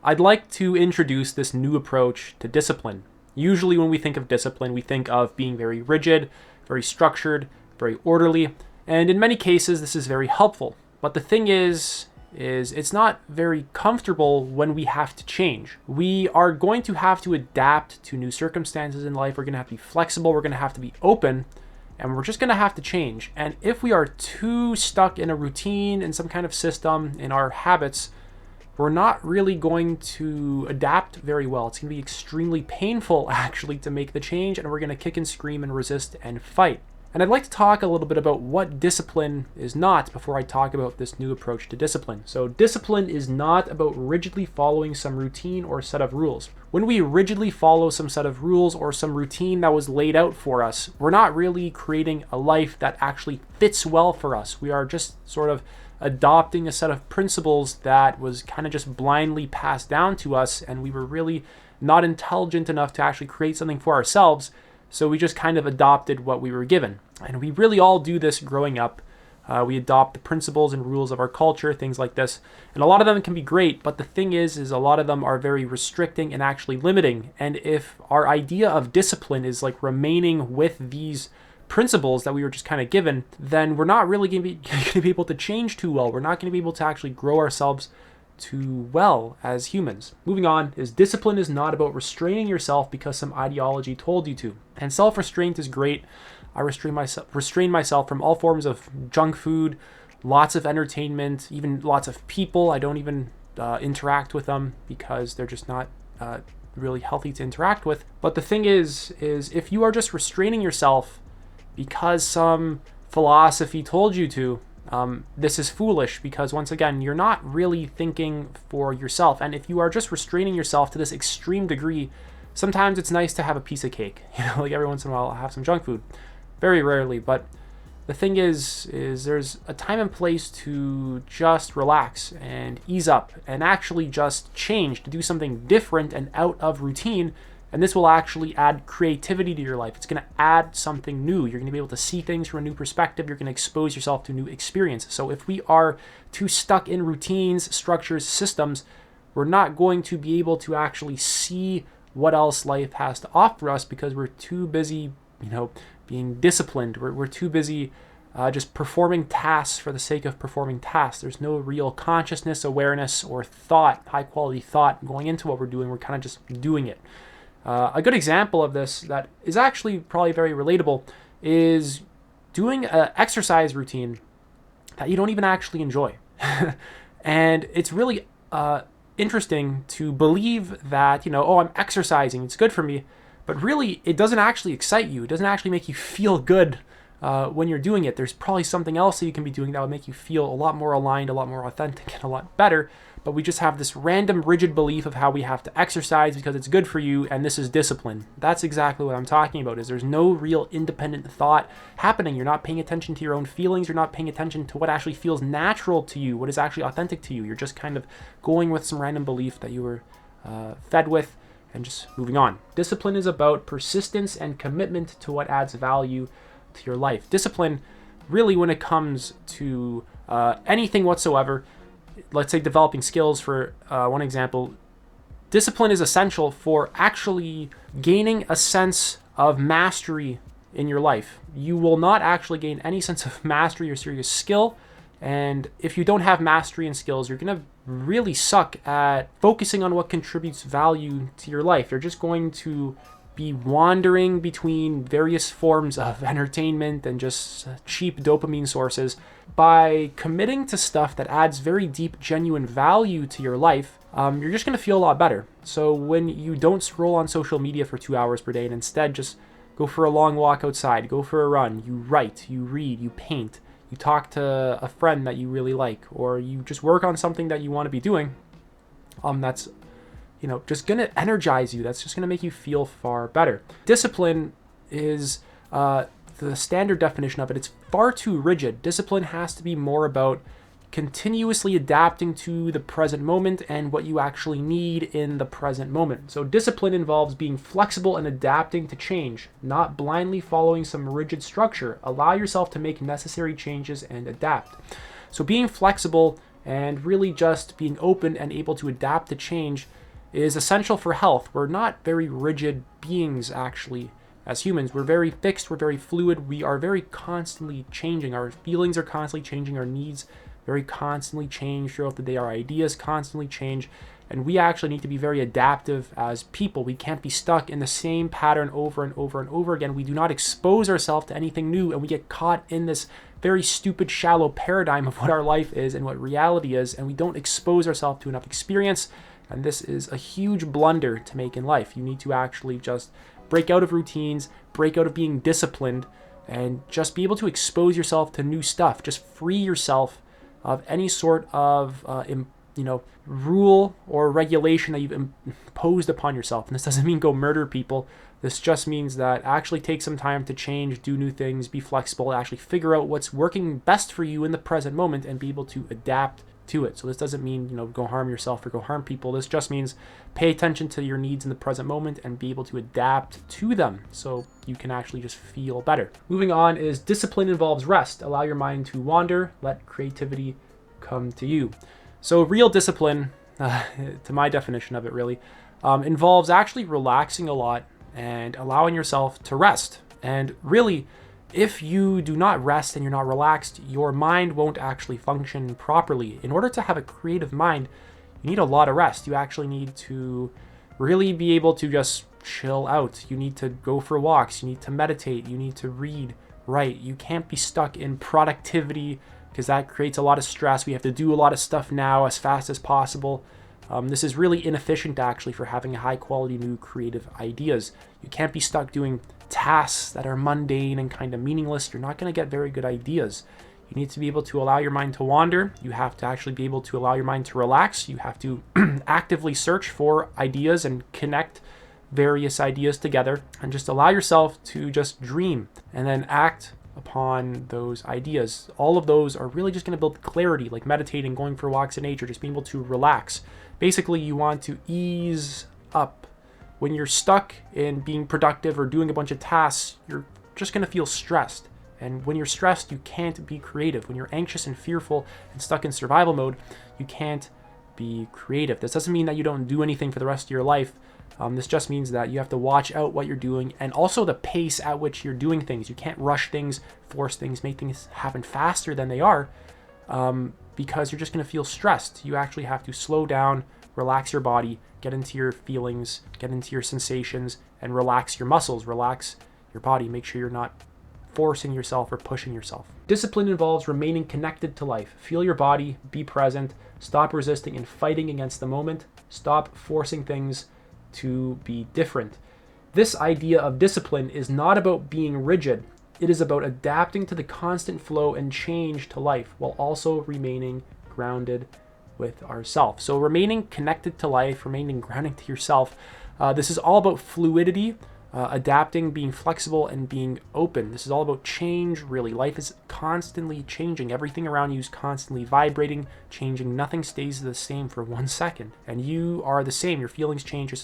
I'd like to introduce this new approach to discipline. Usually when we think of discipline, we think of being very rigid, very structured, very orderly, and in many cases this is very helpful. But the thing is it's not very comfortable when we have to change. We are going to have to adapt to new circumstances in life. We're going to have to be flexible, we're going to have to be open, and we're just going to have to change. And if we are too stuck in a routine, in some kind of system, in our habits, we're not really going to adapt very well. It's going to be extremely painful, actually, to make the change, and we're going to kick and scream and resist and fight. And I'd like to talk a little bit about what discipline is not before I talk about this new approach to discipline. So discipline is not about rigidly following some routine or set of rules. When we rigidly follow some set of rules or some routine that was laid out for us, we're not really creating a life that actually fits well for us. We are just sort of adopting a set of principles that was kind of just blindly passed down to us, and we were really not intelligent enough to actually create something for ourselves. So we just kind of adopted what we were given. And we really all do this growing up. We adopt the principles and rules of our culture, things like this. And a lot of them can be great, but the thing is a lot of them are very restricting and actually limiting. And if our idea of discipline is like remaining with these principles that we were just kind of given, then we're not really going to be able to change too well. We're not going to be able to actually grow ourselves too well as humans. Moving on, is discipline is not about restraining yourself because some ideology told you to. And self-restraint is great. I restrain myself from all forms of junk food, lots of entertainment, even lots of people. I don't even interact with them because they're just not really healthy to interact with. But the thing is if you are just restraining yourself because some philosophy told you to, this is foolish, because once again, you're not really thinking for yourself. And if you are just restraining yourself to this extreme degree, sometimes it's nice to have a piece of cake. Like every once in a while I'll have some junk food. Very rarely, but the thing is there's a time and place to just relax and ease up and actually just change, to do something different and out of routine. And this will actually add creativity to your life. It's going to add something new. You're going to be able to see things from a new perspective. You're going to expose yourself to new experience. So if we are too stuck in routines, structures, systems, we're not going to be able to actually see what else life has to offer us because we're too busy, being disciplined. We're too busy just performing tasks for the sake of performing tasks. There's no real consciousness, awareness, or thought, high quality thought going into what we're doing. We're kind of just doing it. A good example of this that is actually probably very relatable is doing an exercise routine that you don't even actually enjoy. And it's really interesting to believe that, I'm exercising, it's good for me, but really it doesn't actually excite you. It doesn't actually make you feel good when you're doing it. There's probably something else that you can be doing that would make you feel a lot more aligned, a lot more authentic, and a lot better. But we just have this random rigid belief of how we have to exercise because it's good for you, and this is discipline. That's exactly what I'm talking about, is there's no real independent thought happening. You're not paying attention to your own feelings. You're not paying attention to what actually feels natural to you, what is actually authentic to you. You're just kind of going with some random belief that you were fed with and just moving on. Discipline is about persistence and commitment to what adds value to your life. Discipline, really, when it comes to anything whatsoever, let's say developing skills for one example, discipline is essential for actually gaining a sense of mastery in your life. You will not actually gain any sense of mastery or serious skill. And if you don't have mastery and skills, you're going to really suck at focusing on what contributes value to your life. You're just going to be wandering between various forms of entertainment and just cheap dopamine sources. By committing to stuff that adds very deep, genuine value to your life, you're just going to feel a lot better. So when you don't scroll on social media for 2 hours per day and instead just go for a long walk outside, go for a run, you write, you read, you paint, you talk to a friend that you really like, or you just work on something that you want to be doing, that's just going to energize you. That's just going to make you feel far better. Discipline is the standard definition of it. It's far too rigid. Discipline has to be more about continuously adapting to the present moment and what you actually need in the present moment. So discipline involves being flexible and adapting to change, not blindly following some rigid structure. Allow yourself to make necessary changes and adapt. So being flexible and really just being open and able to adapt to change is essential for health. We're not very rigid beings, actually, as humans. We're very fixed, we're very fluid, we are very constantly changing. Our feelings are constantly changing, our needs very constantly change throughout the day, our ideas constantly change, and we actually need to be very adaptive as people. We can't be stuck in the same pattern over and over and over again. We do not expose ourselves to anything new, and we get caught in this very stupid, shallow paradigm of what our life is and what reality is, and we don't expose ourselves to enough experience. And this is a huge blunder to make in life. You need to actually just break out of routines, break out of being disciplined, and just be able to expose yourself to new stuff. Just free yourself of any sort of rule or regulation that you've imposed upon yourself. And this doesn't mean go murder people. This just means that actually take some time to change, do new things, be flexible, actually figure out what's working best for you in the present moment and be able to adapt to it. So this doesn't mean, go harm yourself or go harm people. This just means pay attention to your needs in the present moment and be able to adapt to them so you can actually just feel better. Moving on is discipline involves rest. Allow your mind to wander, let creativity come to you. So real discipline, to my definition of it really, involves actually relaxing a lot and allowing yourself to rest. And really, if you do not rest and you're not relaxed, your mind won't actually function properly. In order to have a creative mind, you need a lot of rest. You actually need to really be able to just chill out. You need to go for walks. You need to meditate. You need to read, write. You can't be stuck in productivity because that creates a lot of stress. We have to do a lot of stuff now as fast as possible. This is really inefficient actually for having high quality new creative ideas. You can't be stuck doing tasks that are mundane and kind of meaningless. You're not going to get very good ideas. You need to be able to allow your mind to wander. You have to actually be able to allow your mind to relax. You have to actively search for ideas and connect various ideas together and just allow yourself to just dream and then act upon those ideas. All of those are really just going to build clarity, like meditating, going for walks in nature, just being able to relax. Basically, you want to ease up. When you're stuck in being productive or doing a bunch of tasks, you're just going to feel stressed. And when you're stressed, you can't be creative. When you're anxious and fearful and stuck in survival mode, you can't be creative. This doesn't mean that you don't do anything for the rest of your life. This just means that you have to watch out what you're doing and also the pace at which you're doing things. You can't rush things, force things, make things happen faster than they are because you're just going to feel stressed. You actually have to slow down, relax your body, get into your feelings, get into your sensations, and relax your muscles, relax your body. Make sure you're not forcing yourself or pushing yourself. Discipline involves remaining connected to life. Feel your body, be present, stop resisting and fighting against the moment, stop forcing things to be different. This idea of discipline is not about being rigid. It is about adapting to the constant flow and change to life while also remaining grounded with ourselves. So remaining connected to life, remaining grounded to yourself. This is all about fluidity, adapting, being flexible, and being open. This is all about change, really. Life is constantly changing. Everything around you is constantly vibrating, changing. Nothing stays the same for 1 second. And you are the same. Your feelings change, your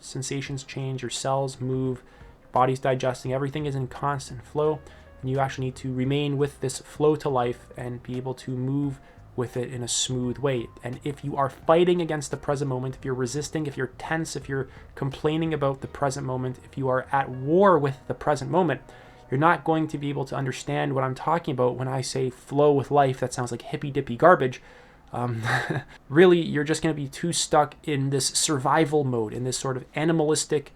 sensations change, your cells move, your body's digesting. Everything is in constant flow. And you actually need to remain with this flow to life and be able to move with it in a smooth way. And if you are fighting against the present moment, if you're resisting, if you're tense, if you're complaining about the present moment, if you are at war with the present moment, you're not going to be able to understand what I'm talking about when I say flow with life. That sounds like hippy-dippy garbage. Really, you're just going to be too stuck in this survival mode, in this sort of animalistic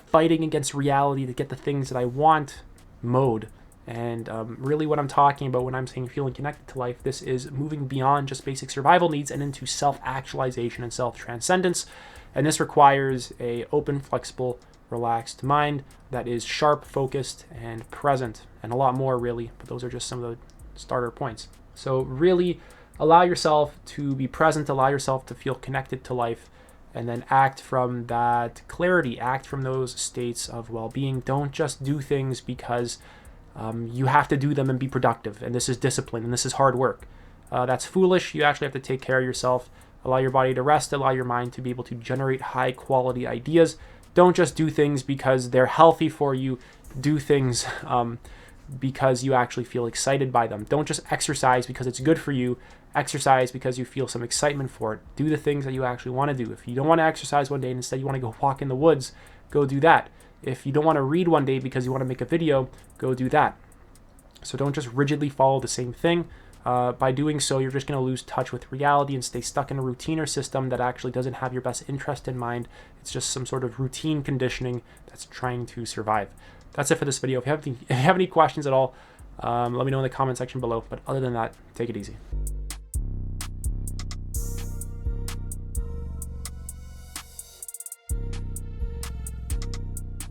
fighting against reality to get the things that I want mode. And really what I'm talking about when I'm saying feeling connected to life, this is moving beyond just basic survival needs and into self-actualization and self-transcendence. And this requires a open, flexible, relaxed mind that is sharp, focused, and present, and a lot more really, but those are just some of the starter points. So really allow yourself to be present, allow yourself to feel connected to life, and then act from that clarity, act from those states of well-being. Don't just do things because you have to do them and be productive, and this is discipline, and this is hard work. That's foolish. You actually have to take care of yourself, allow your body to rest, allow your mind to be able to generate high quality ideas. Don't just do things because they're healthy for you. Do things because you actually feel excited by them. Don't just exercise because it's good for you. exercise because you feel some excitement for it. Do the things that you actually want to do. If you don't want to exercise one day and instead you want to go walk in the woods, go do that. If you don't want to read one day because you want to make a video, go do that. So don't just rigidly follow the same thing. By doing so, you're just going to lose touch with reality and stay stuck in a routine or system that actually doesn't have your best interest in mind. It's just some sort of routine conditioning that's trying to survive. That's it for this video. If you have any questions at all, let me know in the comment section below. But other than that, take it easy.